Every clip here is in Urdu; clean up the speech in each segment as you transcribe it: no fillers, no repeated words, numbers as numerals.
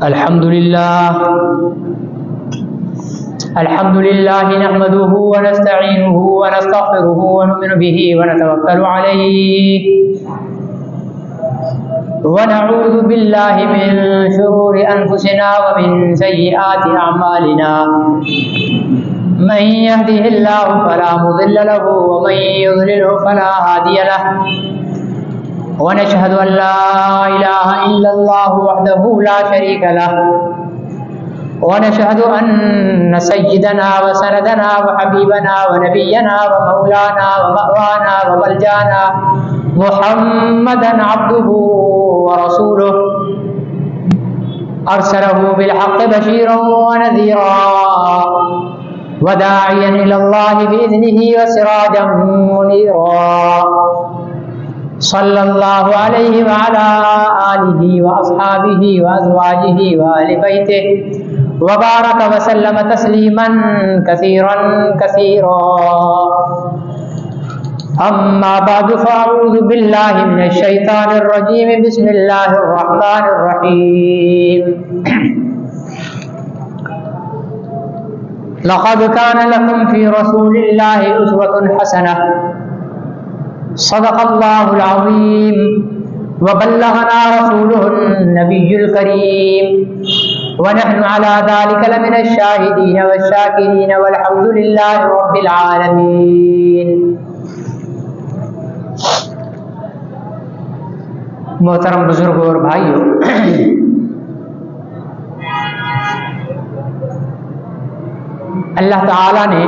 الحمد لله نحمده ونستعينه ونستغفره ونؤمن به ونتوكل عليه ونعوذ بالله من شرور أنفسنا ومن سيئات أعمالنا من يهده الله فلا مضل له ومن يضلله فلا هادي له ونشهد أن لا إله إلا الله وحده لا شريك له ونشهد أن سيدنا وسندنا وحبيبنا ونبينا ومولانا ومأوانا وملجانا محمدا عبده ورسوله أرسله بالحق بشيرا ونذيرا وداعيا إلى الله بإذنه وسراجا منيرا صلى الله عليه وعلى آله وأصحابه وأزواجه وآل بيته وبارك وسلم تسليما كثيرا كثيرا أما بعد فأعوذ بالله من الشيطان الرجيم بسم الله الرحمن الرحيم لقد كان لكم في رسول الله أسوة حسنة صدق الله العظيم وبلغنا رسوله النبي الكريم ونحن على ذلك لمن الشاهدين والشاكرين والحمد لله رب العالمين. محترم بزرگوں اور بھائیوں، اللہ تعالی نے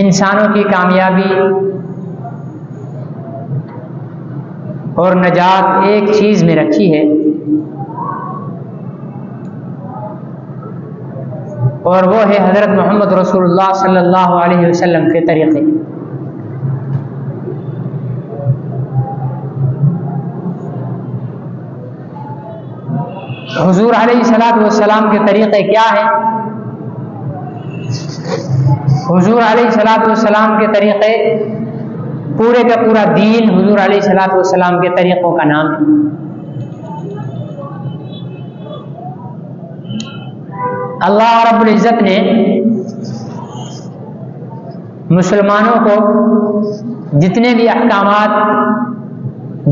انسانوں کی کامیابی اور نجات ایک چیز میں رکھی ہے، اور وہ ہے حضرت محمد رسول اللہ صلی اللہ علیہ وسلم کے طریقے. حضور علیہ الصلوۃ والسلام کے طریقے کیا ہیں؟ حضور علیہ الصلوۃ والسلام کے طریقے، پورے کا پورا دین حضور علیہ الصلوۃ والسلام کے طریقوں کا نام ہے. اللہ رب العزت نے مسلمانوں کو جتنے بھی احکامات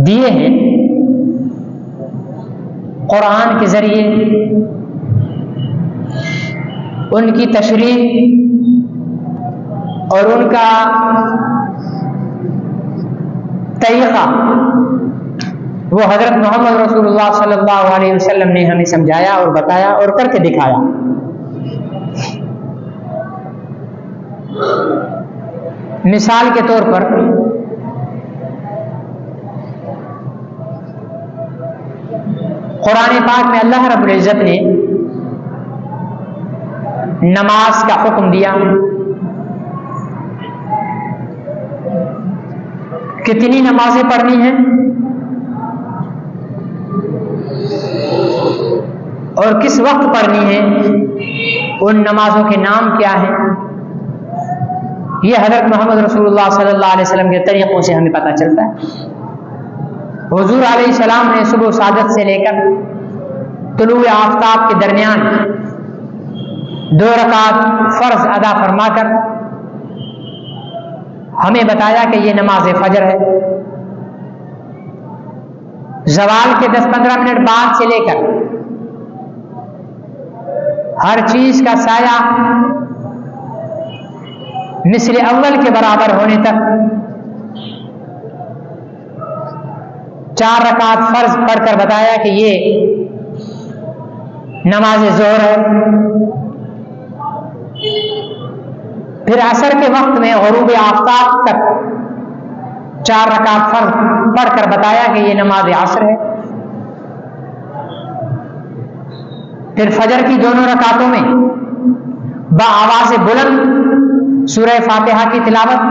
دیے ہیں قرآن کے ذریعے، ان کی تشریح اور ان کا طریقہ وہ حضرت محمد رسول اللہ صلی اللہ علیہ وسلم نے ہمیں سمجھایا اور بتایا اور کر کے دکھایا. مثال کے طور پر قرآن پاک میں اللہ رب العزت نے نماز کا حکم دیا. کتنی نمازیں پڑھنی ہیں اور کس وقت پڑھنی ہے، ان نمازوں کے نام کیا ہیں، یہ حضرت محمد رسول اللہ صلی اللہ علیہ وسلم کے طریقوں سے ہمیں پتہ چلتا ہے. حضور علیہ السلام نے صبح صادق سے لے کر طلوع آفتاب کے درمیان 2 رکعت فرض ادا فرما کر ہمیں بتایا کہ یہ نماز فجر ہے. زوال کے 10-15 منٹ بعد سے لے کر ہر چیز کا سایہ مثل اول کے برابر ہونے تک 4 رکعت فرض پڑھ کر بتایا کہ یہ نماز ظہر ہے. پھر عصر کے وقت میں غروب آفتاب تک 4 رکعت فرض پڑھ کر بتایا کہ یہ نماز عصر ہے. پھر فجر کی دونوں رکعتوں میں بآواز بلند سورہ فاتحہ کی تلاوت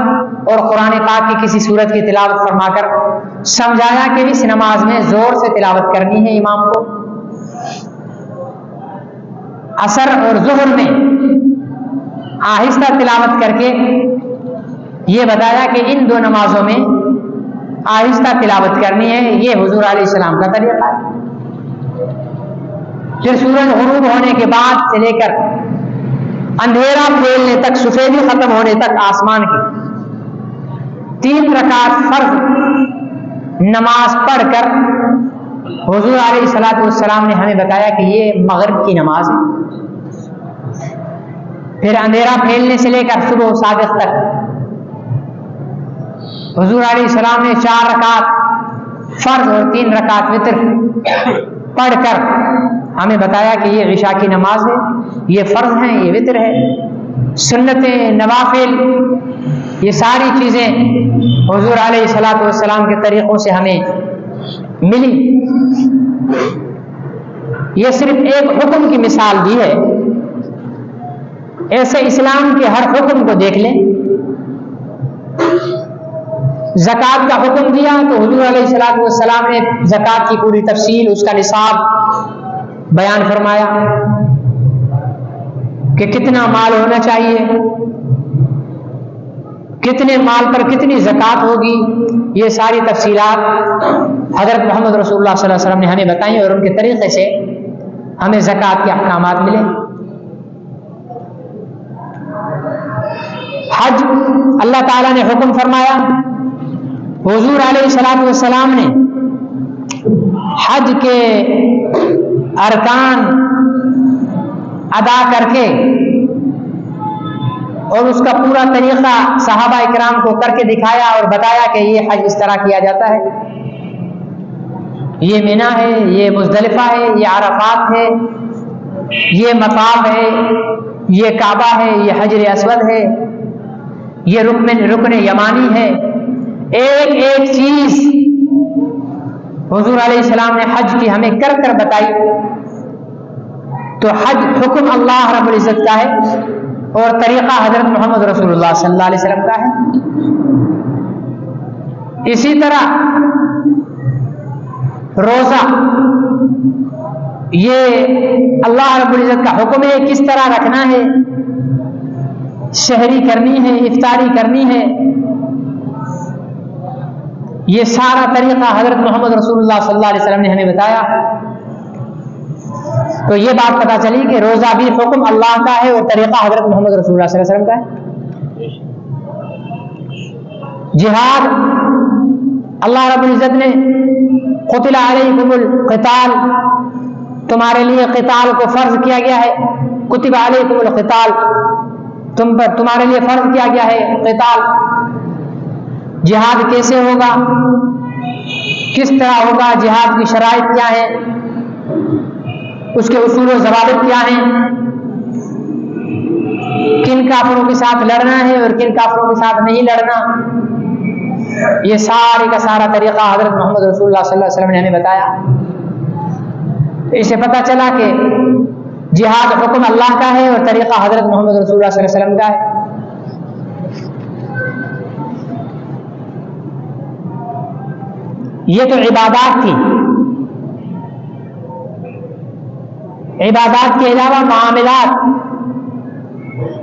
اور قرآن پاک کی کسی سورت کی تلاوت فرما کر سمجھایا کہ اس نماز میں زور سے تلاوت کرنی ہے امام کو. عصر اور ظہر میں آہستہ تلاوت کر کے یہ بتایا کہ ان 2 نمازوں میں آہستہ تلاوت کرنی ہے. یہ حضور علیہ السلام کا طریقہ ہے. پھر سورج غروب ہونے کے بعد سے لے کر اندھیرا پھیلنے تک، سفیدی ختم ہونے تک آسمان کی 3 رکعت فرض نماز پڑھ کر حضور علیہ الصلوۃ والسلام نے ہمیں بتایا کہ یہ مغرب کی نماز ہے۔ پھر اندھیرا پھیلنے سے لے کر صبح صادق تک حضور علیہ السلام نے 4 رکعت فرض اور 3 رکعت وتر پڑھ کر ہمیں بتایا کہ یہ عشاء کی نماز ہے، یہ فرض ہیں، یہ وتر ہے۔ سنتیں، نوافل، یہ ساری چیزیں حضور علیہ الصلوۃ والسلام کے طریقوں سے ہمیں ملی۔ یہ صرف ایک حکم کی مثال دی ہے، ایسے اسلام کے ہر حکم کو دیکھ لیں۔ زکوٰۃ کا حکم دیا تو حضور علیہ الصلوۃ والسلام نے زکوٰۃ کی پوری تفصیل، اس کا نصاب بیان فرمایا کہ کتنا مال ہونا چاہیے، کتنے مال پر کتنی زکوٰۃ ہوگی، یہ ساری تفصیلات حضرت محمد رسول اللہ صلی اللہ علیہ وسلم نے ہمیں بتائیں اور ان کے طریقے سے ہمیں زکوٰۃ کے احکامات ملے۔ حج اللہ تعالیٰ نے حکم فرمایا، حضور علیہ الصلوۃ والسلام نے حج کے ارکان ادا کر کے اور اس کا پورا طریقہ صحابہ اکرام کو کر کے دکھایا اور بتایا کہ یہ حج اس طرح کیا جاتا ہے، یہ منی ہے، یہ مزدلفہ ہے، یہ عرفات ہے، یہ مطاف ہے، یہ کعبہ ہے، یہ حجر اسود ہے، یہ رکن یمانی ہے۔ ایک ایک چیز حضور علیہ السلام نے حج کی ہمیں کر کر بتائی۔ تو حج حکم اللہ رب العزت کا ہے اور طریقہ حضرت محمد رسول اللہ صلی اللہ علیہ وسلم کا ہے۔ اسی طرح روزہ، یہ اللہ رب العزت کا حکم ہے، کس طرح رکھنا ہے، شہری کرنی ہے، افطاری کرنی ہے، یہ سارا طریقہ حضرت محمد رسول اللہ صلی اللہ علیہ وسلم نے ہمیں بتایا۔ تو یہ بات پتہ چلی کہ روزہ بھی حکم اللہ کا ہے اور طریقہ حضرت محمد رسول اللہ صلی اللہ علیہ وسلم کا ہے۔ جہاد، اللہ رب العزت نے قتل علیکم القتال، تمہارے لیے قتال کو فرض کیا گیا ہے، کتب علیکم القتال، تم پر تمہارے لیے فرض کیا گیا ہے قتال۔ جہاد کیسے ہوگا، کس طرح ہوگا، جہاد کی شرائط کیا ہے، اس کے اصول و ضوابط کیا ہیں، کن کافروں کے ساتھ لڑنا ہے اور کن کافروں کے ساتھ نہیں لڑنا، یہ سارے کا سارا طریقہ حضرت محمد رسول اللہ صلی اللہ علیہ وسلم نے ہمیں بتایا۔ اس سے پتہ چلا کہ جہاد حکم اللہ کا ہے اور طریقہ حضرت محمد رسول اللہ صلی اللہ علیہ وسلم کا ہے۔ یہ تو عبادات تھی۔ عبادات کے علاوہ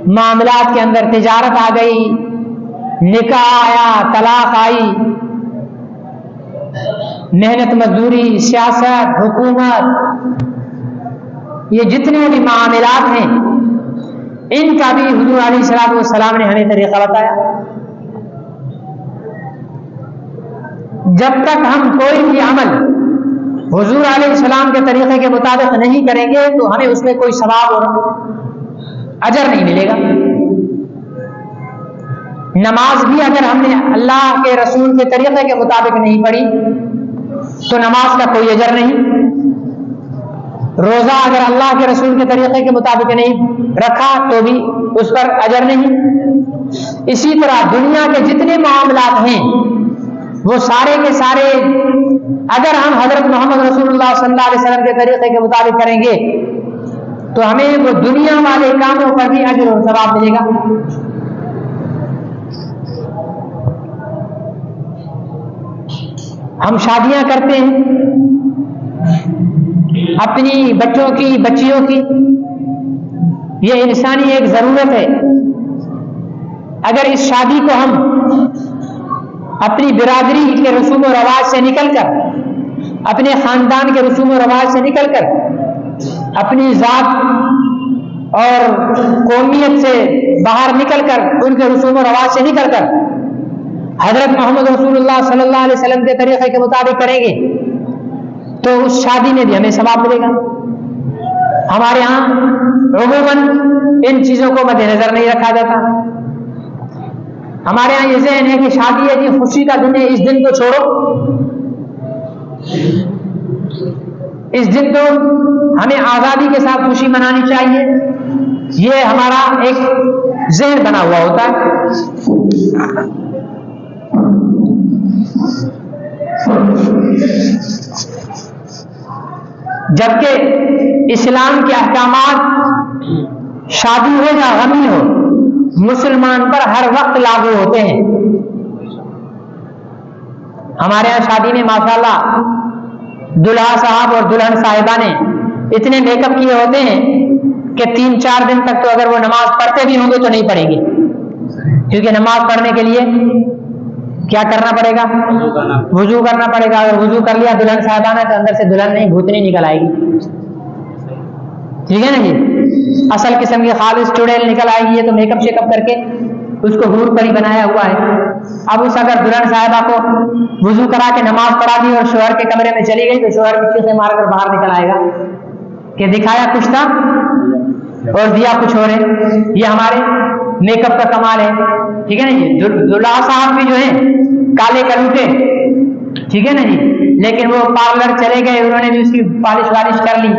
معاملات کے اندر تجارت آ گئی، نکاح آیا، طلاق آئی، محنت مزدوری، سیاست، حکومت، یہ جتنے بھی معاملات ہیں ان کا بھی حضور علیہ الصلوۃ والسلام نے ہمیں طریقہ بتایا۔ جب تک ہم کوئی بھی عمل حضور علیہ السلام کے طریقے کے مطابق نہیں کریں گے تو ہمیں اس میں کوئی ثواب اور اجر نہیں ملے گا۔ نماز بھی اگر ہم نے اللہ کے رسول کے طریقے کے مطابق نہیں پڑھی تو نماز کا کوئی اجر نہیں۔ روزہ اگر اللہ کے رسول کے طریقے کے مطابق نہیں رکھا تو بھی اس پر اجر نہیں۔ اسی طرح دنیا کے جتنے معاملات ہیں وہ سارے کے سارے اگر ہم حضرت محمد رسول اللہ صلی اللہ علیہ وسلم کے طریقے کے مطابق کریں گے تو ہمیں وہ دنیا والے کاموں پر بھی اجر اور ثواب ملے گا۔ ہم شادیاں کرتے ہیں اپنی بچوں کی، بچیوں کی، یہ انسانی ایک ضرورت ہے۔ اگر اس شادی کو ہم اپنی برادری کے رسوم و رواج سے نکل کر، اپنے خاندان کے رسوم و رواج سے نکل کر اپنی ذات اور قومیت سے باہر نکل کر، ان کے رسوم و رواج سے نکل کر حضرت محمد رسول اللہ صلی اللہ علیہ وسلم کے طریقے کے مطابق کریں گے تو اس شادی میں بھی ہمیں ثواب ملے گا۔ ہمارے ہاں عموماً ان چیزوں کو مد نظر نہیں رکھا جاتا۔ ہمارے ہاں یہ ذہن ہے کہ شادی ہے جی خوشی کا دن ہے، اس دن کو چھوڑو، اس دن کو ہمیں آزادی کے ساتھ خوشی منانی چاہیے، یہ ہمارا ایک ذہن بنا ہوا ہوتا ہے۔ جبکہ اسلام کے احکامات شادی ہو یا غمی ہو مسلمان پر ہر وقت لاگو ہوتے ہیں۔ ہمارے یہاں شادی میں ماشاءاللہ دلہا صاحب اور دلہن صاحبہ نے اتنے میک اپ کیے ہوتے ہیں کہ 3-4 دن تک تو اگر وہ نماز پڑھتے بھی ہوں گے تو نہیں پڑھیں گے، کیونکہ نماز پڑھنے کے لیے کیا کرنا پڑے گا؟ وضو کرنا پڑے گا۔ اگر وضو کر لیا دلہن صاحبہ نے تو اندر سے دلہن نہیں بھوتنی نکل آئے گی، ٹھیک ہے نا جی، اصل قسم کی خالص چڑیل نکل آئے گی۔ یہ تو میک اپ شیک اپ کر کے اس کو حور پری بنایا ہوا ہے۔ اب اس اگر دلہن صاحبہ کو وضو کرا کے نماز پڑھا دی اور شوہر کے کمرے میں چلی گئی تو شوہر کی چیخیں مار کر باہر نکل آئے گا کہ دکھایا کچھ تھا اور دیا کچھ اور ہے۔ یہ ہمارے میک اپ کا کمال ہے، ٹھیک ہے نا جی۔ دلہا صاحب بھی جو ہیں کالے کلوٹے، ٹھیک ہے نا جی، لیکن وہ پارلر چلے گئے، انہوں نے بھی اس کی پالش والش کر لی،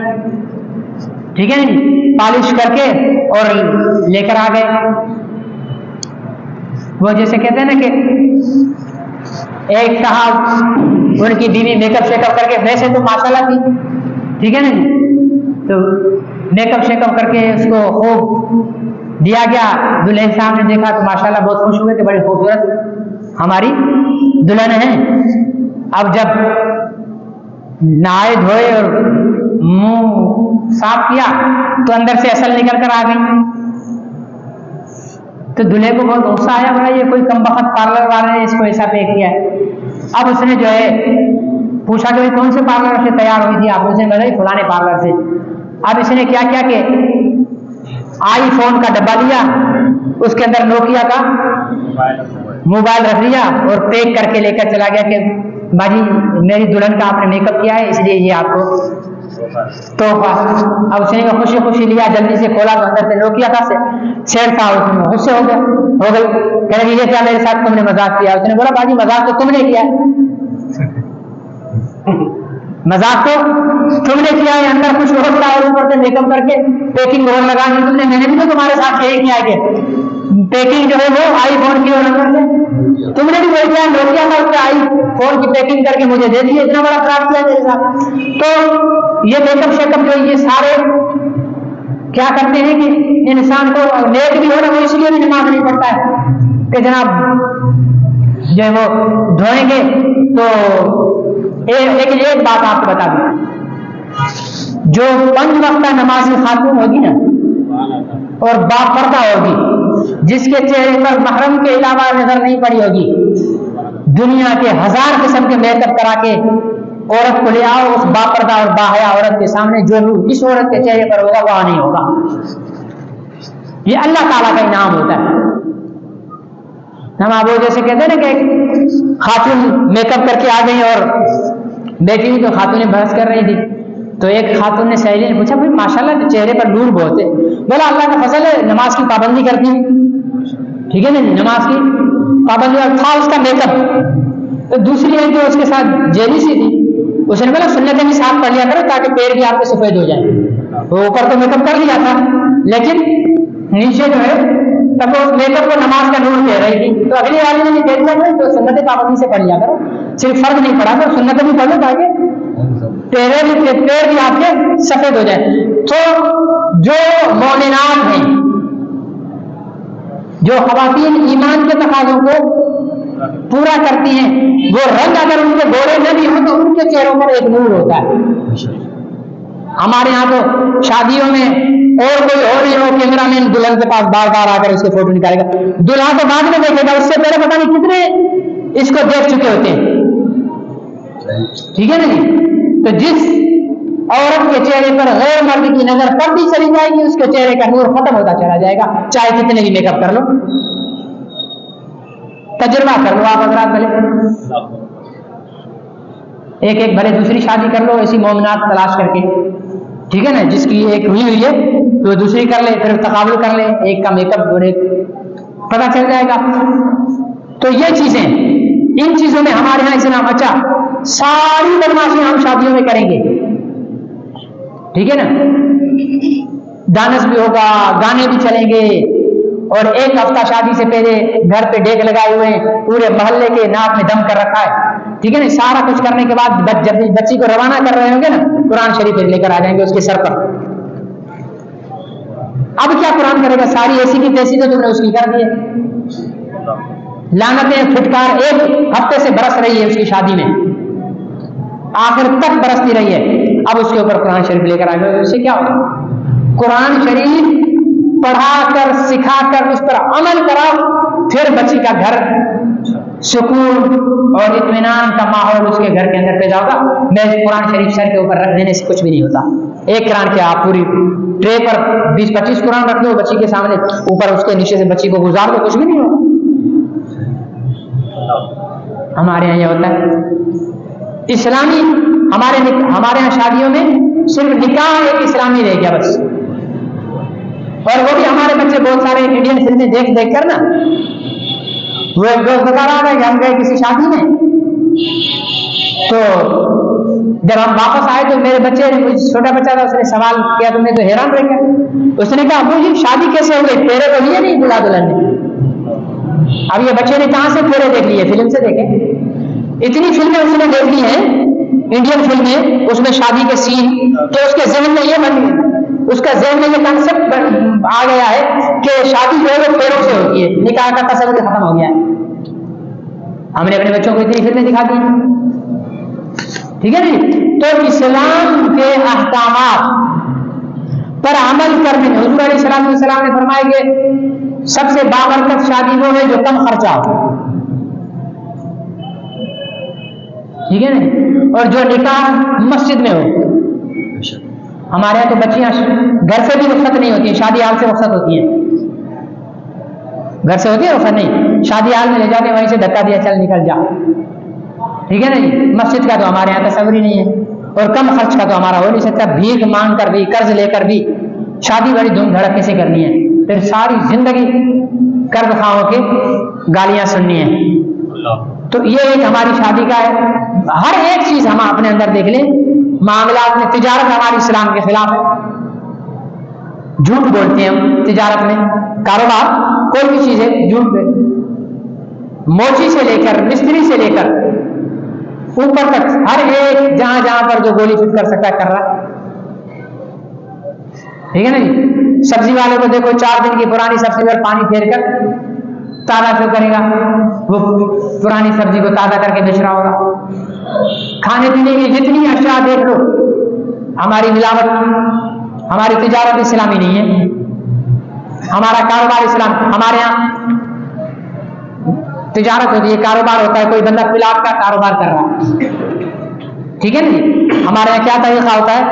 ٹھیک ہے نا جی، پالش کر کے اور لے کر آ گئے۔ وہ جیسے کہتے ہیں نا کہ ایک صاحب ان کی بیوی میک اپ شیک اپ کر کے، ویسے تو ماشاءاللہ تھی، ٹھیک ہے نا جی، تو میک اپ شیک اپ کر کے اس کو خوب دیا گیا۔ دلہن صاحب نے دیکھا تو ماشاءاللہ بہت خوش ہوئے کہ بڑی خوبصورت ہماری دلہن ہے۔ اب جب نہائے دھوئے اور منہ صاف کیا تو اندر سے اصل نکل کر آ گئی، تو دلہے کو بہت غصہ آیا، بڑا یہ کوئی کم بخت پارلر والے نے اس کو ایسا پے کیا ہے۔ اب اس نے جو ہے پوچھا کہ کون سے پارلر سے تیار ہوئی تھی آپ؟ اس نے بتائی فلانے پارلر سے۔ اب اس نے کیا کیا کہ آئی فون کا ڈبہ لیا، اس کے اندر نوکیا کا موبائل رکھ لیا اور پیک کر کے لے کر چلا گیا کہ باجی میری دلہن کا آپ نے میک اپ کیا ہے، اس لیے یہ آپ کو تحفہ۔ اب اس نے خوشی خوشی لیا، جلدی سے کھولا تو اندر سے نوکیا کا سیٹ تھا، اس میں غصے ہو گئی، کہنے لگی یہ کیا میرے ساتھ تم نے مذاق کیا؟ اس نے بولا باجی مذاق تو تم نے کیا ہے، مذاق تو تم نے کیا ہے، اندر کچھ اور تھا اور اوپر سے میک اپ کر کے پیکنگ اور لگا دی تم نے، میں نے بھی تو تمہارے ساتھ یہی کیا ہے کہ پیکنگ جو ہے وہ آئی فون کی اور اندر سے تم نے بھی وہی کیا، نوکیا تھا اس پہ آئی فون کی پیکنگ کر کے مجھے دے دی، اتنا بڑا فراڈ کیا میرے ساتھ۔ تو یہ میک اپ شیک اپ جو یہ سارے کیا کرتے ہیں کہ انسان کو نیک بھی ہونا، وہ اس لیے بھی نماز نہیں پڑھتا ہے کہ جناب جو ہے وہ دھوئیں گے تو لیکن ایک بات آپ کو بتا دوں، جو 5 وقتہ نمازی خاتون ہوگی نا اور باپردہ ہوگی، جس کے چہرے پر محرم کے علاوہ نظر نہیں پڑی ہوگی، دنیا کے 1000 قسم کے میک اپ کرا کے عورت کو لے آؤ، اس باپردہ اور باحیا عورت کے سامنے جو اس عورت کے چہرے پر ہوگا وہاں نہیں ہوگا۔ یہ اللہ تعالیٰ کا انعام ہوتا ہے۔ ہم آپ وہ جیسے کہتے ہیں نا کہ خاتون میک اپ کر کے آ گئی اور بیٹھی ہوئی تو خاتونیں بحث کر رہی تھی، تو ایک خاتون نے سہیلی نے پوچھا بھائی ماشاءاللہ چہرے پر نور بہت ہے، بولا اللہ کا فضل ہے، نماز کی پابندی کرتی ہوں، ٹھیک ہے نا، نماز کی پابندی، اور تھا اس کا میک اپ۔ تو دوسری ایک جو اس کے ساتھ جیلی سی تھی، اس نے بولا سنتیں بھی ساتھ پڑھ لیا کرو تاکہ پیر بھی آپ کے سفید ہو جائیں۔ وہ اوپر تو میک اپ کر لیا تھا لیکن نیچے جو ہے تب وہ میک اپ کو نماز کا نور کہہ رہی تھی، تو اگلی والی نے دیکھ لیا تو سنت پابندی سے پڑھ لیا کرو، صرف فرض نہیں پڑھا تو سنت بھی پڑھ لو تاکہ پیر بھی آپ کے سفید ہو جائے۔ تو جو مومنات ہیں، جو خواتین ایمان کے تقاضوں کو پورا کرتی ہیں، وہ رنگ اگر ان کے گورے نہ بھی ہوں تو ان کے چہروں پر ایک نور ہوتا ہے۔ ہمارے یہاں تو شادیوں میں اور کوئی اور ہی ہو، کیمرہ مین دلہن کے پاس بار بار آ کر اس کے فوٹو نکالے گا، دلہا تو بعد میں دیکھے گا، اس سے پہلے پتہ نہیں کتنے اس کو دیکھ چکے ہوتے ہیں، ٹھیک ہے نا جی۔ تو جس عورت کے چہرے پر غیر مرد کی نظر پڑتی چلی جائے گی، اس کے چہرے کا نور ختم ہوتا چلا جائے گا، چاہے کتنے بھی میک اپ کر لو۔ تجربہ کر لو آپ حضرات، بھلے ایک بھلے دوسری شادی کر لو ایسی مومنات تلاش کر کے، ٹھیک ہے نا، جس کی ایک ہوئی ہوئی ہے تو دوسری کر لے، پھر تقابل کر لے، ایک کا میک اپ اور ایک پتہ چل جائے گا۔ تو یہ چیزیں، ان چیزوں میں ہمارے ہاں اسلام اچھا، ساری بدماشی ہم شادیوں میں کریں گے، ٹھیک ہے نا، ڈانس بھی ہوگا، گانے بھی چلیں گے، اور ایک ہفتہ شادی سے پہلے گھر پہ ڈیک لگائے ہوئے ہیں، پورے محلے کے ناک میں دم کر رکھا ہے، ٹھیک ہے نا، سارا کچھ کرنے کے بعد جب بچی کو روانہ کر رہے ہوں گے نا، قرآن شریف لے کر آ جائیں گے اس کے سر پر۔ اب کیا قرآن کرے گا؟ ساری ایسی کی تیسی تو تم نے اس کی کر دی ہے، لعنتیں پھٹکار ایک ہفتے سے برس رہی ہے اس کی شادی میں، آخر تک برستی رہی ہے، اب اس کے اوپر قرآن شریف لے کر آئیں گے، اس سے کیا ہوگا؟ قرآن شریف پڑھا کر سکھا کر اس پر عمل کراؤ، پھر بچی کا گھر سکون اور اطمینان کا ماحول اس کے گھر کے اندر پیدا ہوگا۔ میں قرآن شریف سر کے اوپر رکھ دینے سے کچھ بھی نہیں ہوتا، ایک قرآن کے آپ پوری ٹرے پر 20-25 قرآن رکھ دو بچی کے سامنے، اوپر اس کے نیچے سے بچی کو گزار دو، کچھ بھی نہیں ہوگا۔ ہمارے یہاں یہ ہوتا ہے اسلامی، ہمارے یہاں شادیوں میں صرف نکاح ایک اسلامی رہ گیا بس، اور وہ بھی ہمارے بچے بہت سارے انڈین فلمیں دیکھ کر نا، وہ ایک دوست بتا رہا تھا کہ ہم گئے کسی شادی میں، تو جب ہم واپس آئے تو میرے بچے نے، چھوٹا بچہ تھا، اس نے سوال کیا، تم نے تو حیران رہ گیا، اس نے کہا ابو جی شادی کیسے ہو گئی؟ پھیرے تو لیے نہیں دلہا دلہن نے۔ اب یہ بچے نے کہاں سے پھیرے دیکھ لیے؟ فلم سے دیکھے، اتنی فلمیں اس نے دیکھ لی ہیں انڈین فلمیں، اس میں شادی کے سین، کہ اس کے ذہن میں یہ بن گیا، اس کا ذہن میں یہ کنسپٹ آ گیا ہے کہ شادی جو ہے وہ پھیروں سے ہوتی ہے، نکاح کا تصور ختم ہو گیا ہے۔ ہم نے اپنے بچوں کو اتنی فلمیں دکھا دی، ٹھیک ہے نا۔ تو اسلام کے احکامات پر عمل کرنے میں حضور علیہ السلام نے فرمایا کہ سب سے بابرکت شادی وہ ہے جو کم خرچہ ہو، ٹھیک ہے نا، اور جو نکاح مسجد میں ہو۔ ہمارے یہاں تو بچیاں گھر سے بھی رخصت نہیں ہوتی ہیں، شادی حال سے رخصت ہوتی ہیں، گھر سے ہوتی ہے رخصت نہیں، شادی حال میں لے جاتے وہیں سے دھکا دیا چل نکل جا، ٹھیک ہے نا جی۔ مسجد کا تو ہمارے یہاں تصور ہی نہیں ہے، اور کم خرچ کا تو ہمارا ہو نہیں سکتا، بھیک مانگ کر بھی، قرض لے کر بھی شادی بڑی دھوم دھڑکے سے کرنی ہے، پھر ساری زندگی قرض خواہ ہو کے گالیاں سننی ہے۔ تو یہ ایک ہماری شادی کا ہے، ہر ایک چیز ہم اپنے اندر دیکھ لیں، معاملات میں تجارت ہماری اسلام کے خلاف ہے، جھوٹ بولتے ہیں ہم تجارت میں، کاروبار کوئی بھی چیز ہے جھوٹ پہ، موچی سے لے کر مستری سے لے کر اوپر تک ہر ایک جہاں جہاں پر جو گولی فٹ کر سکتا ہے کر رہا ہے، ٹھیک ہے نا جی۔ سبزی والے کو دیکھو 4 دن کی پرانی سبزی پر پانی پھیر کر تازہ کیوں کرے گا، وہ پرانی سبزی کو تازہ کر کے بیچ رہا ہوگا۔ کھانے پینے کی جتنی اشیاء دیکھ لو، ہماری ملاوٹ، ہماری تجارت اسلامی نہیں ہے، ہمارا کاروبار اسلام، ہمارے یہاں تجارت ہوتی ہے، کاروبار ہوتا ہے، کوئی بندہ پلاٹ کا کاروبار کر رہا ہے، ٹھیک ہے نا جی۔ ہمارے یہاں کیا طریقہ ہوتا ہے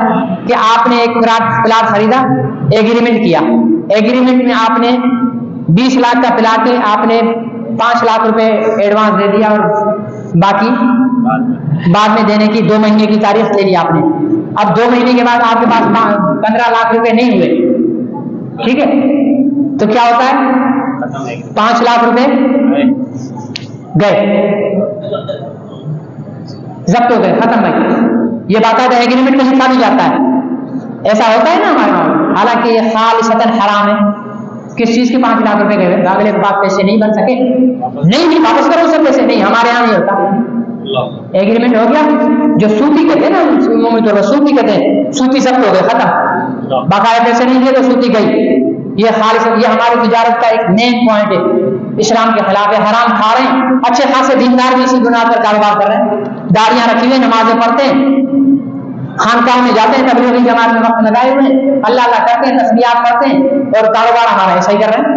کہ آپ نے ایک پلاٹ خریدا، ایگریمنٹ کیا، ایگریمنٹ میں آپ نے 20 لاکھ کا پلاٹ ہے، آپ نے 5 لاکھ روپے ایڈوانس دے دیا اور باقی بعد میں دینے کی 2 مہینے کی تاریخ لے لی آپ نے۔ اب 2 مہینے کے بعد آپ کے پاس 15 لاکھ روپے نہیں ہوئے، ٹھیک ہے، تو کیا ہوتا ہے؟ 5 لاکھ روپے گئے، ضبط ہو گئے، ختم بھائی۔ یہ باقاعدہ ایگریمنٹ میں لکھا بھی جاتا ہے، ایسا ہوتا ہے نا ہمارے وہاں، حالانکہ یہ خالصتاً حرام ہے۔ کس چیز کے 5 لاکھ روپے گئے، اگلے کے پاس پیسے نہیں بن سکے، نہیں واپس کرو اسے پیسے، نہیں، ہمارے یہاں نہیں ہوتا، ایگریمنٹ ہو گیا، جو صوفی کہتے ہیں نا، عمومی طور پر صوفی کہتے ہیں، صوفی ضبط ہو گئے، ختم، باقاعدہ پیسے نہیں دیے تو صوفی گئی۔ یہ خالص، یہ ہماری تجارت کا ایک مین پوائنٹ ہے، اسلام کے خلاف ہے، حرام کھا رہے ہیں، اچھے خاصے دیندار بھی اسی بنیاد پر کاروبار کر رہے ہیں، داڑیاں رکھی ہوئی، نمازیں پڑھتے ہیں، خانقاہ میں جاتے ہیں، تبلیغی جماعت میں وقت لگائے ہوئے ہیں، اللہ اللہ کرتے ہیں، تسبیحات پڑھتے ہیں، اور کاروبار ہمارا ایسا ہی کر رہے ہیں۔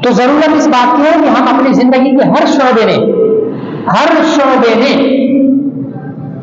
تو ضرورت اس بات کی ہے کہ ہم اپنی زندگی کے ہر شعبے میں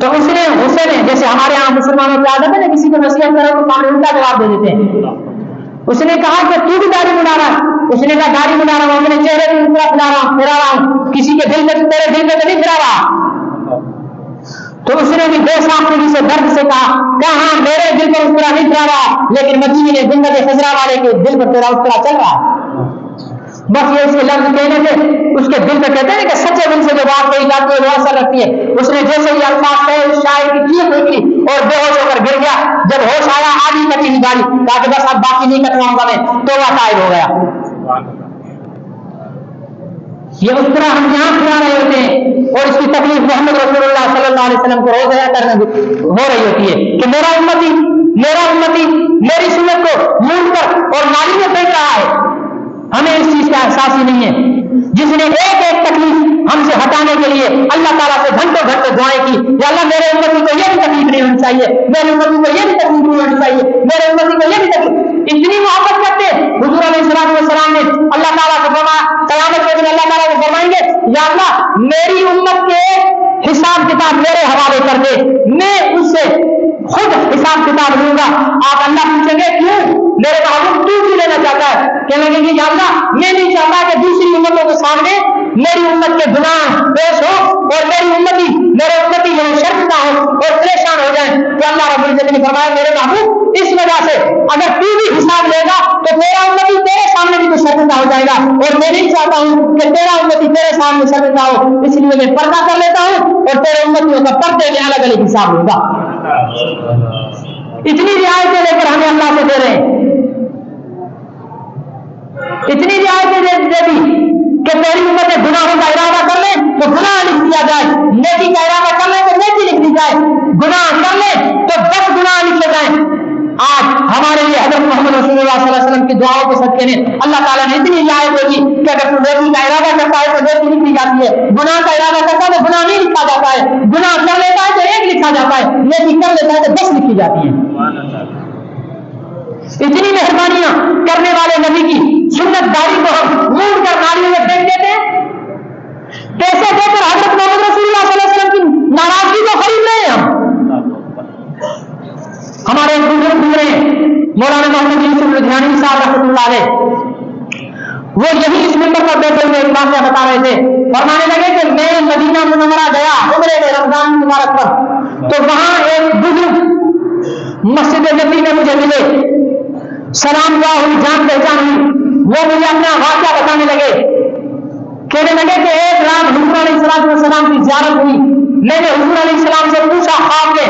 تو اس نے حسین، جیسے ہمارے یہاں مسلمانوں کی عادت ہے نا، کسی کو نصیحت کرو تو سامنے الٹا جواب دے دیتے ہیں. اس نے کہا کہ تو بھی داڑھی مڈا رہا ہے. اس نے کہا داڑھی مڈا رہا ہوں، اپنے چہرے پہ پھرا رہا ہوں، کسی کے دل میں تیرے دل میں تو نہیں پھرا رہا. تو اس نے بھی بے ساختگی سے درد سے کہا ہاں میرے دل پر اس طرح نہیں پھرا رہا، لیکن مدینے کے گنبد خضرا والے کے دل پر تیرا اس طرح چل رہا ہے. بس یہ اس کے لفظ کہنے سے اس کے دل پہ کہتے ہیں کہ سچے دل سے جو بات کہی جاتی ہے وہ اثر رکھتی ہے. اس نے جیسے یہ الفاظ کہے شاعر کی چیخ نکلی اور بے ہوش ہو کر گر گیا. جب ہوش آیا آدھی کٹی ہوئی داڑھی، کہا کہ بس اب باقی نہیں کٹواؤں گا میں، تو وہ قائل ہو گیا. یہ اس طرح ہم یہاں کھلا رہے ہوتے ہیں اور اس کی تکلیف محمد رسول اللہ صلی اللہ علیہ وسلم کو روز ادا کرنے ہو رہی ہوتی ہے کہ میرا امتی میری سنت کو مونڈ کر اور نالی میں پھینک رہا ہے. ہمیں اس چیز کا احساس ہی نہیں ہے. جس نے ایک ایک تکلیف ہم سے ہٹانے کے لیے اللہ تعالیٰ سے گھنٹوں گھنٹوں دعائیں کی، یا اللہ میرے امتی کو یہ بھی تکلیف نہیں ہونی چاہیے، میرے امتی کو یہ بھی تکلیف نہیں ہونی چاہیے، میرے امتی کو یہ بھی تکلیف. اتنی محبت کرتے حضور علیہ السلام نے اللہ تعالیٰ سے فرمایا، قیامت کے دن اللہ تعالیٰ کو فرمائیں گے یا اللہ میری امت کے حساب کتاب میرے حوالے کر دے، میں اس سے خود حساب کتاب لوں گا. آپ اللہ پوچھیں گے کیوں؟ میرے محبوب تو کیوں لینا چاہتا ہے؟ کہنے لگیں گے یا اللہ میں نہیں چاہتا کہ دوسری امتوں کے سامنے میری امت کے گناہ پیش ہو اور میری امتی جو شرمندہ ہو اور پریشان ہو جائیں. تو اللہ رب العزت نے فرمایا میرے محبوب اس وجہ سے اگر تو بھی حساب لے گا تو میرا امتی تیرے سامنے بھی تو شرمندہ ہو جائے گا، اور میں نہیں چاہتا ہوں کہ تیرا امتی تیرے سامنے شرمندہ ہو، اس لیے میں پردہ کر لیتا ہوں اور تیرے امتیوں کا پردے میں الگ الگ حساب ہوگا. اتنی رعایتیں لے کر ہمیں اللہ سے دے رہے ہیں، اتنی رعایتیں دے دی کہ تیری امت گناہوں کا ارادہ کر لیں تو گناہ لکھ دیا جائے، نیکی کا ارادہ کر لیں تو نیکی لکھ دی جائے، گناہ کر لیں تو 10 گناہ لکھے جائیں. آج ہمارے لیے حضرت محمد رسول اللہ صلی اللہ علیہ وسلم کی دعاؤں کے صدقے نے اللہ تعالیٰ نے اتنی رعایت ہوگی کہ اگر تو نیکی کا ارادہ کرتا ہے تو نیکی لکھی جاتی ہے، گناہ کا ارادہ کرتا ہے تو گناہ نہیں لکھا جاتا ہے، گناہ کر لیتا ہے تو 1 لکھا جاتا ہے، نیکی کر لیتا ہے تو 10 لکھی جاتی ہے. اتنی مہربانیاں کرنے والے نبی کی سنت داڑھی کو ہم مونڈ کر نالیوں میں پھینک دیتے ہیں. پیسے دے کر حضرت محمد رسول اللہ صلی اللہ علیہ وسلم کی ناراضگی کو خرید رہے ہیں ہم. ہمارے بزرگ گزرے مولانا محمد یوسف لدھیانوی صاحب رحمۃ اللہ علیہ، وہ یہی اس ممبر پر بیٹھے ہوئے ایک واقعہ بتا رہے تھے. فرمانے لگے کہ میں مدینہ منورہ گیا عمرے میں رمضان مبارک پر، تو وہاں ایک بزرگ مسجد نبی میں مجھے ملے، سلام دعا ہوئی، جان پہچان ہوئی. وہ مجھے اپنا واقعہ بتانے لگے، کہنے لگے کہ ایک رات حضور علیہ السلام کی زیارت ہوئی. میں نے حضور علیہ السلام سے پوچھا خواب میں،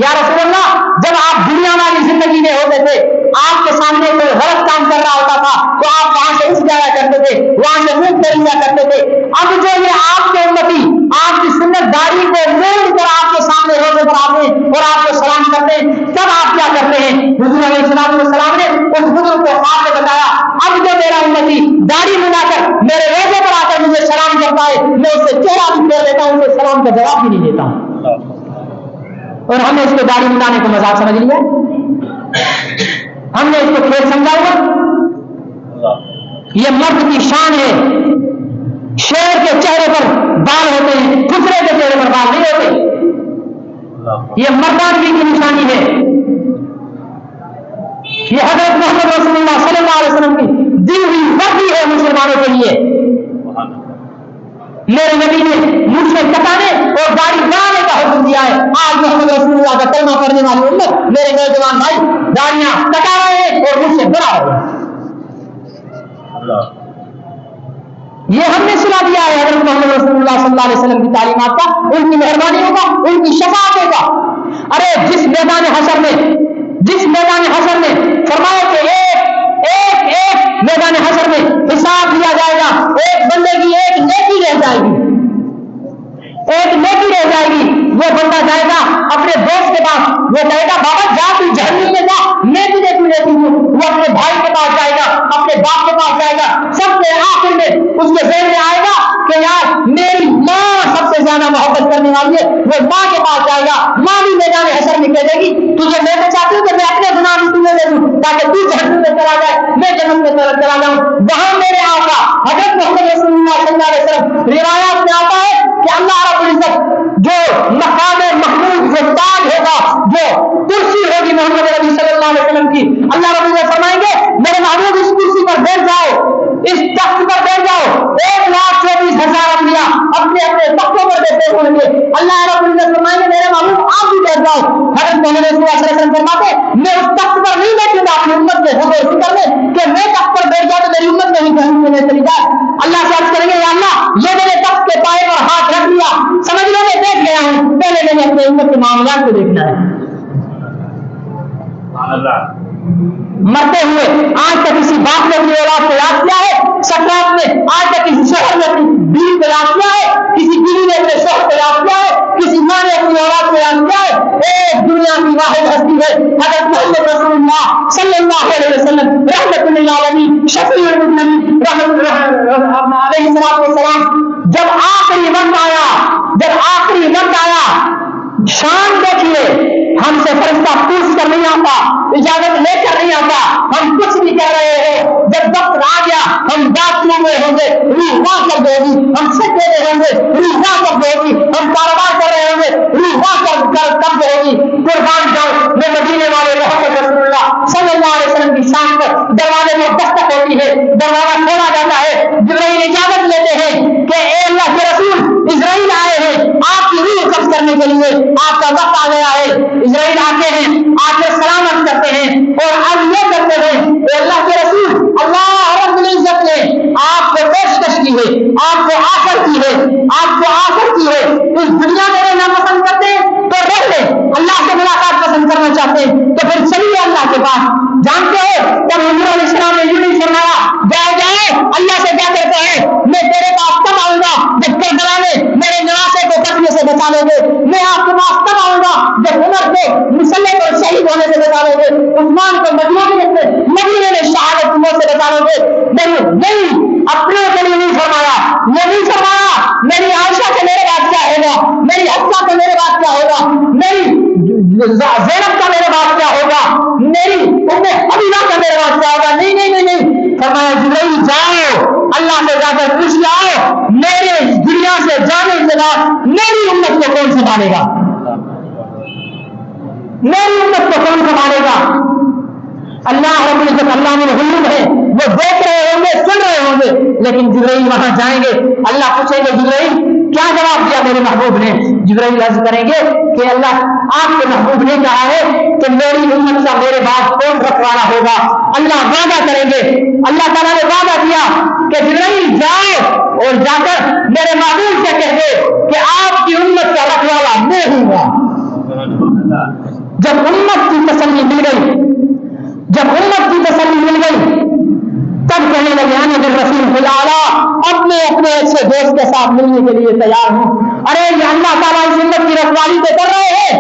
یا رسول اللہ جب آپ دنیا والی زندگی میں ہوتے تھے آپ کے سامنے کوئی غلط کام کر رہا ہوتا تھا تو آپ وہاں سے اٹھ جایا کرتے تھے، وہاں سے منہ پھیر لیا کرتے تھے. اب جو یہ آپ کے امتی آپ کی سنت داڑھی کو موڑ کر آپ کے سامنے روزے پر آتے ہیں اور آپ کو سلام کرتے ہیں، تب آپ کیا کرتے ہیں؟ حضور علیہ السلام نے اس بزرگ کو خواب میں بتایا اب جو میرا امتی داڑھی منا کر میرے روزے پر آ کر مجھے سلام کرتا ہے میں اسے چہرہ بھی پھیر لیتا ہوں، اسے سلام کا جواب بھی نہیں دیتا ہوں. اور ہم نے اس کو داڑھی مٹانے کو مذاق سمجھ لیا، ہم نے اس کو کھیل سمجھا ہوا. یہ مرد کی شان ہے، شیر کے چہرے پر بال ہوتے ہیں، خسرے کے چہرے پر بال نہیں ہوتے. یہ مردانگی کی نشانی ہے. یہ حضرت محمد رسول اللہ صلی اللہ علیہ وسلم کی دی ہوئی وردی ہے مسلمانوں کے لیے. میرے نبی نے منہ سے کٹانے اور داڑھی بنانے کا حکم دیا ہے. آج محمد رسول اللہ کا کلمہ پڑھنے والی امت میرے نوجوان بھائی داڑیاں کٹا رہے ہیں اور منہ سے بنا رہے ہیں. یہ ہم نے سنا دیا ہے حضرت محمد رسول اللہ صلی اللہ علیہ وسلم کی تعلیمات کا، ان کی مہربانیوں کا، ان کی شفاعتوں کا. ارے جس میدان حشر میں فرمایا کہ ایک میدان حشر میں حساب لیا جائے گا، ایک بندے کی ایک نیکی رہ جائے گی، وہ بندہ جائے گا اپنے دوست کے پاس، وہ کہے گا بابا جا تو جہنم میں جا، میں تجھے کیوں لیتی ہوں. وہ اپنے بھائی کے پاس جائے گا، اپنے باپ کے پاس جائے گا، سب سے آخر میں اس کے ذہن میں آئے گا کہ یار میری ماں سب سے زیادہ محبت کرنے والی ہے. وہ ماں کے پاس جائے گا، ماں بھی میدان حشر میں کہہ دے گی تجھے میں تو چاہتی ہوں کہ میں اپنے گناہ بھی تمہیں دے دوں تاکہ تو جہنم میں چلا جائے، میں جنت میں چلا جاؤں. وہاں میرے آقا حضرت محمد رسول اللہ صلی اللہ علیہ وسلم روایات میں آتا ہے کہ اللہ رب العزت جو مقام محمود کی. اللہ رب العزت فرمائیں گے میرے محبوب اس کرسی پر بیٹھ جاؤ, اس تخت پر بیٹھ جاؤ. 1,24,000 انبیاء اپنے اپنے تختوں پر بیٹھے ہوں گے. اللہ رب العزت فرمائیں گے میرے محبوب آپ بھی بیٹھ جاؤ. حضرت محمد صلی اللہ علیہ وسلم فرماتے میں اس تخت پر نہیں بیٹھوں گا اپنی امت کے حضور فکر میں کہ میں تخت پر بیٹھ جاؤں تو میری امت نہیں کہیں گے چلی جائے. اللہ سے عرض کریں گے یا اللہ یہ میں نے تخت کے پائے پر ہاتھ رکھ دیا, سمجھ لو میں بیٹھ گیا ہوں, پہلے میں نے اپنے امت کے معاملات کو دیکھنا ہے. مرتے ہوئے آج تک کسی باپ نے اپنی اولاد کو یاد کیا ہے؟ سکرات میں آج تک کسی شوہر نے اپنی بیوی کو یاد کیا ہے؟ کسی بیوی نے اپنے شوہر کو یاد کیا ہے؟ کسی ماں نے اپنی اولاد کو یاد کیا ہے؟ ایک دنیا کی واحد ہستی ہے حضرت محمد رسول اللہ صلی اللہ علیہ وسلم رحمت للعالمین شفیع المذنبین علیہ الصلوۃ والسلام. جب آخری وقت آیا شان دیکھیے, ہم سے فرشتہ پوچھ کر نہیں آتا, اجازت لے کر نہیں آتا, ہم کچھ بھی کر رہے ہیں. جب وقت آ گیا ہم بات کر رہے ہوں گے, روح واہ کر دے گی, ہم سکے رہے ہوں گے, روح واہ کر دے گی, ہم کاروبار کر رہے ہوں گے, روح واہ کر دے گی. قربان جاؤ میں مدینے والے محمد رسول اللہ صلی اللہ علیہ وسلم کی شان پر دروازے میں دستک ہوتی ہے, دروازہ کھولا جاتا ہے, جبرائیل اجازت لیتے ہیں کہ اے اللہ کے رسول اسرائیل آئے ہیں آپ کی روح قبض کرنے کے لیے, آپ کا وقت آ گیا ہے. اسرائیل آتے ہیں, آپ سے سلامت کرتے ہیں اور اب یہ کرتے ہیں اے اللہ کے رسول اللہ رب العزت نے آپ کو پیشکش کی ہے, آپ کو آفر کی ہے, آپ کو آفر کی ہے. اس دنیا میں رہنا پسند کرتے ہیں تو رہ لیں, اللہ سے ملاقات پسند کرنا چاہتے ہیں تو پھر چلیے اللہ کے پاس. جانتے ہو تب حضور علیہ السلام نے یوں نہیں فرمایا جائے اللہ سے کیا کہتے ہیں میں تیرے پاس تب آؤں گا جب کربلا میں میرے نواسے کو قتل سے بچا لو گے, میں آپ کے پاس تب آؤں گا جب عمر کو مسلح کو شہید ہونے سے بچا لو گے, عثمان کو مدینے میں شہادت کی موت سے بچا لو گے. نہیں اپنے کے لیے نہیں فرمایا, یہ نہیں فرمایا میری عائشہ سے میرے بات کیا ہوگا, میری حفصہ سے میرے بات کیا ہوگا, میری زینب کا میرے بات کیا ہوگا, میری ام حبیبہ کا میرے بات کیا ہوگا. نہیں فرمایا جبرائیل جاؤ اللہ سے جا کر پوچھ لاؤ میرے دنیا سے جانے کے بعد میری امت کو کون سنبھالے گا, میری امت کو کون سنبھالے گا. اللہ رب العزت اللہ میں غیوب ہے, وہ دیکھ رہے ہوں گے, سن رہے ہوں گے, لیکن جبرائیل وہاں جائیں گے, اللہ پوچھیں گے جبرائیل کیا جواب دیا میرے محبوب نے. جبرائیل عرض کریں گے کہ اللہ آپ کے محبوب نے کہا ہے کہ میری امت کا میرے بعد کون رکھوالا ہوگا. اللہ وعدہ کریں گے, اللہ تعالیٰ نے وعدہ دیا کہ جبرائیل جاؤ اور جا کر میرے محبوب سے کہہ دے کہ آپ کی امت کا رکھوالا میں ہوں گا. جب امت کی تسلی مل گئی, جب امت کی تسلی مل گئی تب کہنے لگے آنے جب رسول خدا اپنے اچھے دوست کے ساتھ ملنے کے لیے تیار ہوں. ارے یہ اللہ تعالیٰ اس امت کی رکھوالی تو کر رہے ہیں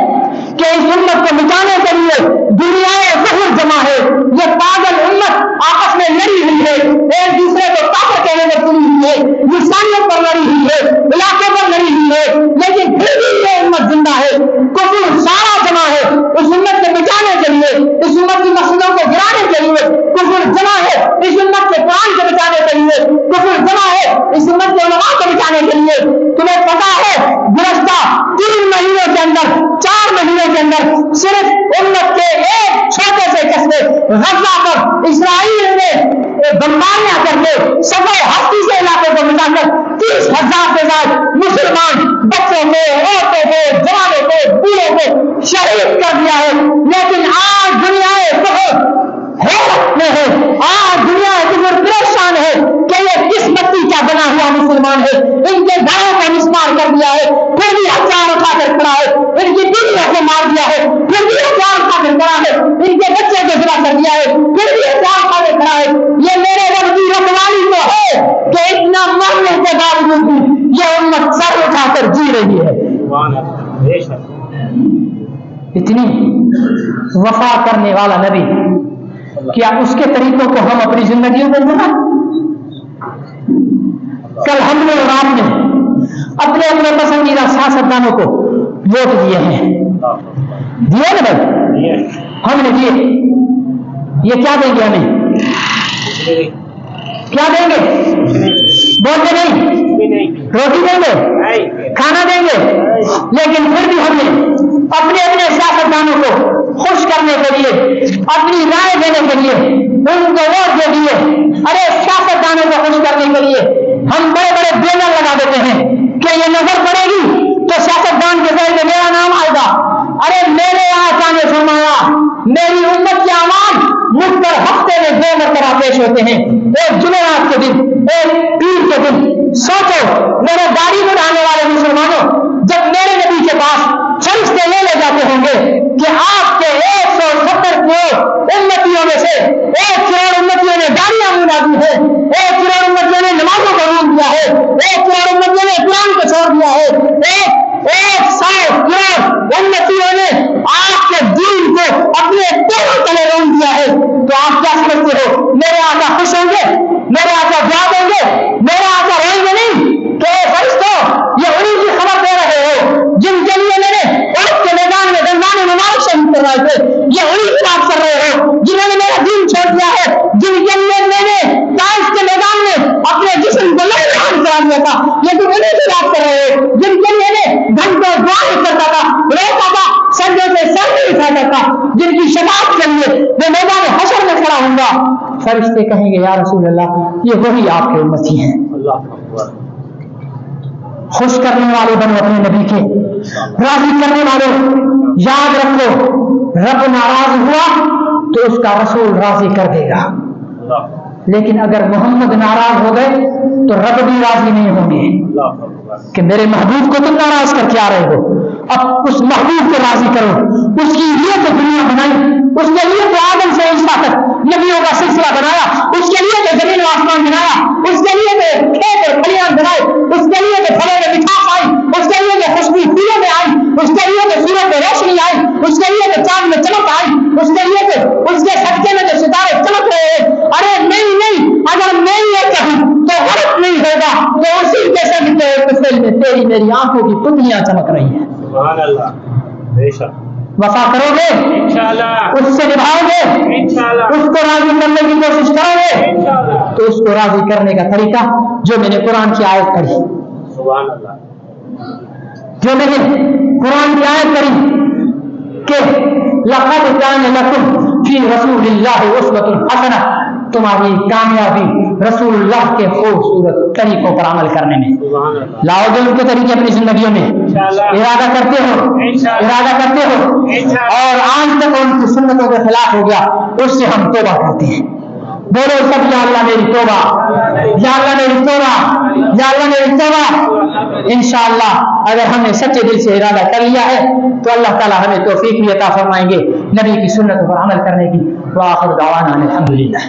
کہ اس امت کو بچانے کے لیے دنیا ظہور جمع ہے. یہ پاگل امت آپس میں لڑی ہوئی ہے, ایک دوسرے کو کافر کہنے میں تلی ہوئی ہے, انسانیت پر لڑی ہوئی ہے, علاقے پر لڑی ہوئی ہے, لیکن پھر بھی یہ امت زندہ ہے. کفر سارا جمع ہے اس امت کو بچانے کے لیے, اس امت کی مسجدوں کو گرانے کے لیے. کفر جمع ہے اس امت کے قرآن کو بچانے کے لیے, کفر جمع ہے اس امت کے علماء کو بچانے کے لیے. تمہیں پتا ہے گزشتہ 3 مہینوں کے اندر 4 مہینوں کے اندر صرف امت کے ایک چھوٹے سے قصبے غزہ پر اسرائیل نے بمباریاں کر کے سفر ہستی سے علاقے کو ملا کر 30,000 سے زیادہ مسلمان بچوں کو, عورتوں کو, جوانوں کو, بوڑھوں کو شہید کر دیا ہے. لیکن آج دنیا بہت حیرت میں ہے, آج دنیا بہت پریشان ہے کہ یہ کس مٹی کا بنا ہوا مسلمان ہے. ان کے گھروں کا مسمار کر دیا ہے, پھر بھی ہتھیار اٹھا کر کھڑا ہے. ان کی بیویوں کو مار دیا ہے, پھر بھی ہتھیار اٹھا کر کھڑا ہے. ان کے بچے کو ذبح کر دیا ہے, پھر بھی ہتھیار اٹھا کر کھڑا ہے. یہ میرے رب کی رکھوالی تو ہے کہ اتنا مرنے کے باوجود بھی یہ امت سر اٹھا کر جی رہی ہے. اتنی وفا کرنے والا نبی, کیا اس کے طریقوں کو ہم اپنی زندگیوں میں بنا. کل ہم نے اور آپ نے اپنے اپنے پسندیدہ سیاستدانوں کو ووٹ دیے ہیں, دیے نا بھائی, ہم نے دیے. یہ کیا دیں گے ہمیں, کیا دیں گے, بولتے نہیں, روٹی دیں گے, کھانا دیں گے, لیکن پھر بھی ہم نے اپنے اپنے سیاستدانوں کو خوش کرنے کے لیے اپنی رائے دینے کے لیے ان کو ووٹ دے دیے. ارے سیاستدانوں کو خوش کرنے کے لیے ہم بڑے بڑے بینر لگا دیتے ہیں کہ یہ نظر پڑے گی تو سیاستدان کے ذریعے میرا نام آئے گا. ارے میرے آقا نے فرمایا میری امت کے عوام مجھ پر ہفتے میں 2 مرتبہ پیش ہوتے ہیں, ایک جمعرات کے دن, ایک پیر کے دن. سوچو میرے داڑھی بڑھانے والے مسلمانوں, جب میرے نبی کے پاس فرشتے لے جاتے ہوں گے کہ آپ کے 170 کروڑ امتیوں میں سے 1 کروڑ امتیوں نے داڑیاں منڈا دی ہے, 1 کروڑ امتیوں نے نمازوں کو روک دیا ہے, 1 کروڑ امتیوں نے قرآن کو چھوڑ دیا ہے, 100 کروڑ امتیوں نے آپ کے دین کو اپنے پیروں تلے روک دیا ہے, تو آپ کیا سمجھتے ہو میرے آقا خوش ہوں گے, میرے آقا جواب دیں گے, میرے آقا رہیں گے نہیں کہ فرشتوں یہ انہیں کی خبر دے رہے ہو جن کے لیے میں نے عہد کے میدان میں دندان مبارک شہید کروائے تھے, یہ انہیں کی بات کر رہے ہو جنہوں نے میرا دین چھوڑ دیا ہے, جن کے لیے میں نے طائف کے میدان میں اپنے جسم کو لہران کرا دیا تھا, یہ تو انہیں کی بات کر رہے ہو جن کے لیے میں گھنٹوں دعائیں کرتا تھا, روتا تھا, سجدے سے سر نہیں اٹھاتا تھا, جن کی شفاعت کے لیے میں میدان حشر میں کھڑا ہوں گا. فرشتے کہیں گے یا رسول اللہ یہ وہی آپ کے امتی ہیں. خوش کرنے والے بنو اپنے نبی کے, راضی کرنے والے. یاد رکھو رب ناراض ہوا تو اس کا رسول راضی کر دے گا, لیکن اگر محمد ناراض ہو گئے تو رب بھی راضی نہیں ہوں گے کہ میرے محبوب کو تم ناراض کر کے آ رہے ہو. اب اس محبوب کو راضی کرو, اس کی لیے تو دنیا بنائی, اس کے لیے تو آدم سے عیسیٰ تک نبیوں کا سلسلہ بنایا, اس کے لیے تو زمین و آسمان بنایا, اس کے لیے تو کھیت اور کھلیان بنائے, اس کے لیے تو پھلوں میں مٹھاس آئی, اس کے لیے تو خوشبو پھولوں میں آئی, اس کے لیے تو سورج میں روشنی آئی, اس کے لیے تو چاند میں چمک آئی, اس کے لیے تو اس کے صدقے میں تو ستارے چمک رہے ہیں. ارے نہیں, اگر میں یہ کہوں تو غلط نہیں ہوگا, تو اسی کے صدقے میں تیری میری آنکھوں کی پتلیاں چمک رہی ہیں. سبحان اللہ. بے شک وفا کرو گے انشاءاللہ, اس سے نبھاؤ گے, انشاءاللہ, اس کو راضی کرنے کی کوشش کرو گے انشاءاللہ. تو اس کو راضی کرنے کا طریقہ جو میں نے قرآن کی آیت پڑھی, سبحان اللہ. جو میں نے قرآن کی آیت پڑھی کہ لقد کان لکم فی رسول اللہ اسوۃ حسنہ, تمہاری کامیابی رسول اللہ کے خوبصورت طریقوں پر عمل کرنے میں. سبحان اللہ. لاؤ گے ان کے طریقے اپنی زندگیوں میں, ارادہ کرتے ہو اور آج تک ان کی سنتوں کے خلاف ہو گیا, اس سے ہم توبہ کرتے ہیں. بولو سب یا اللہ میری توبہ, یا اللہ میری توبہ, یا اللہ میری توبہ. انشاءاللہ اگر ہم نے سچے دل سے ارادہ کر لیا ہے تو اللہ تعالی ہمیں توفیق بھی عطا فرمائیں گے نبی کی سنتوں پر عمل کرنے کی. وآخر دعوانا الحمدللہ.